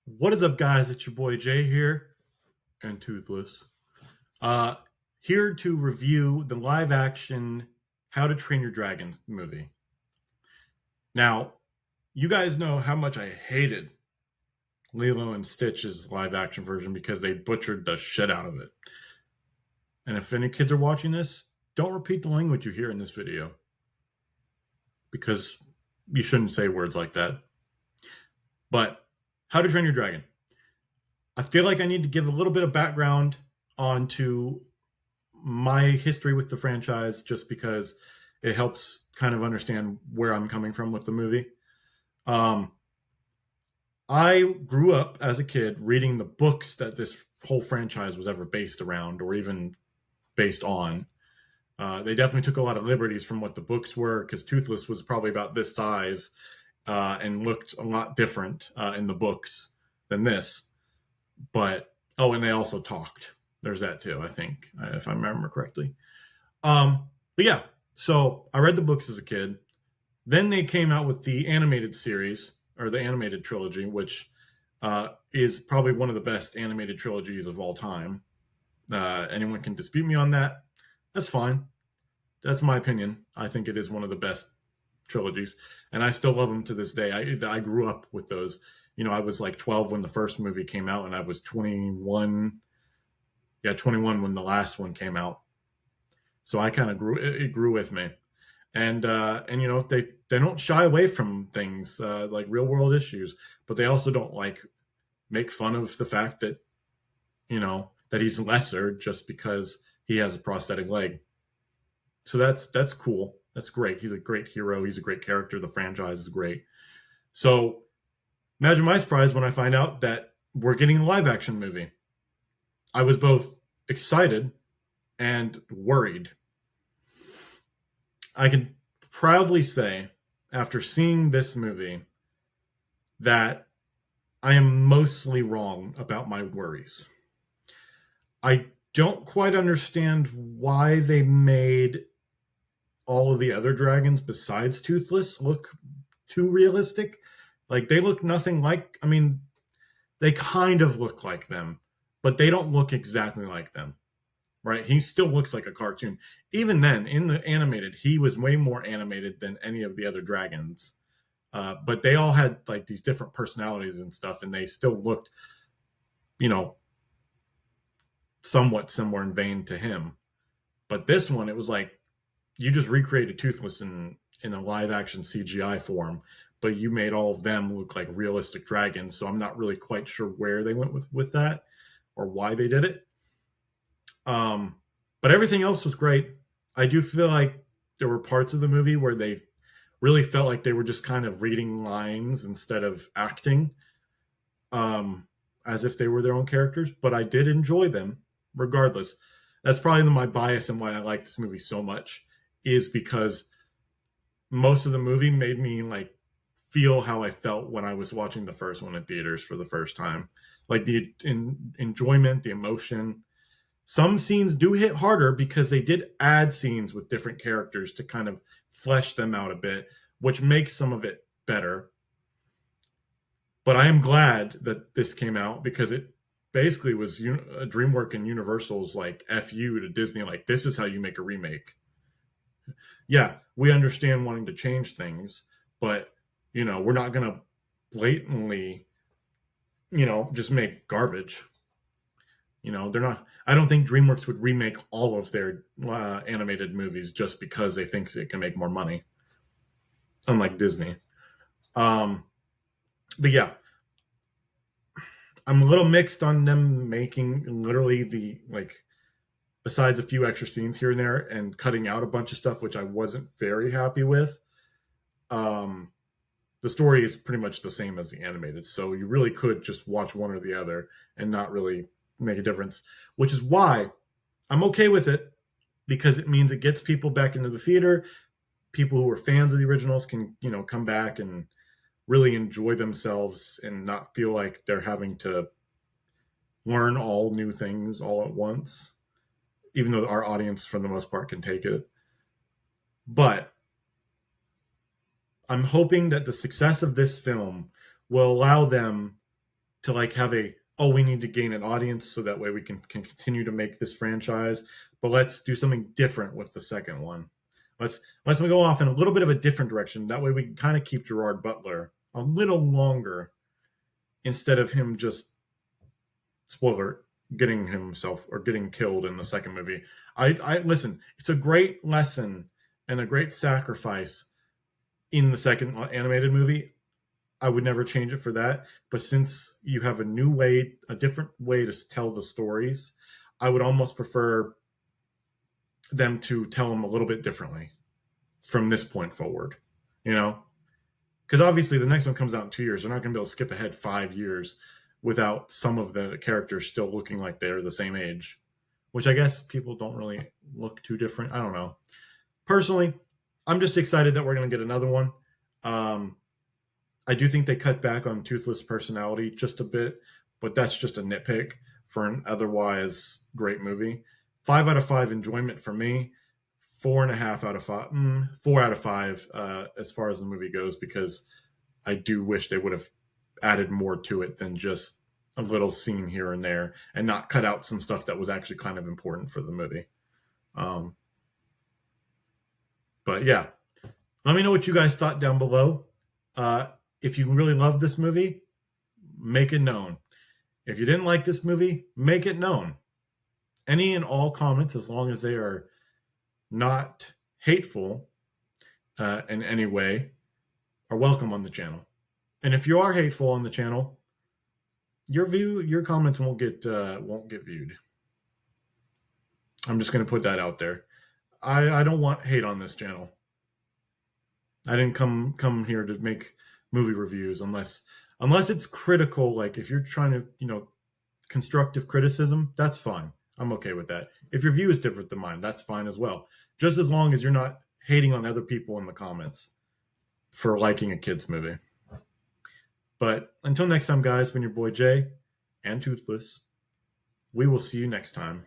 What is up, guys? It's your boy Jay here, and Toothless. Uh, Here to review the live action How to Train Your Dragons movie. Now, you guys know how much I hated Lilo and Stitch's live action version because they butchered the shit out of it. And if any kids are watching this, don't repeat the language you hear in this video because you shouldn't say words like that. But How to Train Your Dragon. I feel like I need to give a little bit of background onto my history with the franchise just because it helps kind of understand where I'm coming from with the movie. Um, I grew up as a kid reading the books that this whole franchise was ever based around or even based on. They definitely took a lot of liberties from what the books were because Toothless was probably about this size and looked a lot different in the books than this. But, oh, and they also talked. There's that too, I think, if I remember correctly. But yeah, so I read the books as a kid. Then they came out with the animated series or the animated trilogy, which is probably one of the best animated trilogies of all time. Anyone can dispute me on that. That's fine. That's my opinion. I think it is one of the best trilogies, and I still love them to this day. I grew up with those. You know, I was like 12 when the first movie came out, and I was 21. Yeah, 21 when the last one came out. So I kind of grew. It grew with me, and you know they don't shy away from things like real world issues, but they also don't like make fun of the fact that you know that he's lesser just because he has a prosthetic leg. So that's cool. That's great. He's a great hero. He's a great character. The franchise is great. So imagine my surprise when I find out that we're getting a live action movie. I was both excited and worried. I can proudly say, after seeing this movie, that I am mostly wrong about my worries. I don't quite understand why they made all of the other dragons besides Toothless look too realistic. Like, they look nothing like, I mean, they kind of look like them, but they don't look exactly like them, right? He still looks like a cartoon. Even then, in the animated, he was way more animated than any of the other dragons. But they all had like these different personalities and stuff, and they still looked, you know, somewhat similar in vein to him. But this one, it was like you just recreated Toothless in a live action CGI form, but you made all of them look like realistic dragons. So I'm not really quite sure where they went with that or why they did it. But everything else was great. I do feel like there were parts of the movie where they really felt like they were just kind of reading lines instead of acting, um, as if they were their own characters. But I did enjoy them regardless. That's probably my bias and why I like this movie so much is because most of the movie made me like feel how I felt when I was watching the first one in theaters for the first time. Like the enjoyment, the emotion. Some scenes do hit harder because they did add scenes with different characters to kind of flesh them out a bit, which makes some of it better. But I am glad that this came out because it basically was DreamWorks and Universal's like FU to Disney, like, this is how you make a remake. Yeah, we understand wanting to change things, but, you know, we're not going to blatantly, you know, just make garbage. You know, they're not. I don't think DreamWorks would remake all of their animated movies just because they think it can make more money, unlike Disney. Um, but yeah, I'm a little mixed on them making literally the like, besides a few extra scenes here and there, and cutting out a bunch of stuff which I wasn't very happy with. Um, the story is pretty much the same as the animated, so you really could just watch one or the other and not really make a difference. Which is why I'm okay with it because it means it gets people back into the theater. People who are fans of the originals can, you know, come back and really enjoy themselves and not feel like they're having to learn all new things all at once, even though our audience, for the most part, can take it. But I'm hoping that the success of this film will allow them to like have a, oh, we need to gain an audience so that way we can continue to make this franchise, but let's do something different with the second one. Let's go off in a little bit of a different direction. That way we can kind of keep Gerard Butler a little longer instead of him just, spoiler, getting himself or getting killed in the second movie. I listen, it's a great lesson and a great sacrifice in the second animated movie. I would never change it for that. But since you have a new way, a different way to tell the stories, I would almost prefer them to tell them a little bit differently from this point forward, you know? Because obviously the next one comes out in 2 years. They're not going to be able to skip ahead 5 years without some of the characters still looking like they're the same age, which I guess people don't really look too different. I don't know. Personally, I'm just excited that we're going to get another one. I do think they cut back on Toothless' personality just a bit, but that's just a nitpick for an otherwise great movie. 5 out of 5 enjoyment for me. 4.5 out of 5. 4 out of 5 as far as the movie goes, because I do wish they would have added more to it than just a little scene here and there, and not cut out some stuff that was actually kind of important for the movie. But yeah, let me know what you guys thought down below. If you really love this movie, make it known. If you didn't like this movie, make it known. Any and all comments, as long as they are not hateful in any way, are welcome on the channel. And if you are hateful on the channel, your comments won't get viewed. I'm just going to put that out there. I don't want hate on this channel. I didn't come here to make movie reviews unless it's critical. Like if you're trying to, constructive criticism, that's fine. I'm okay with that. If your view is different than mine, that's fine as well. Just as long as you're not hating on other people in the comments for liking a kid's movie. But until next time, guys, been your boy Jay and Toothless. We will see you next time.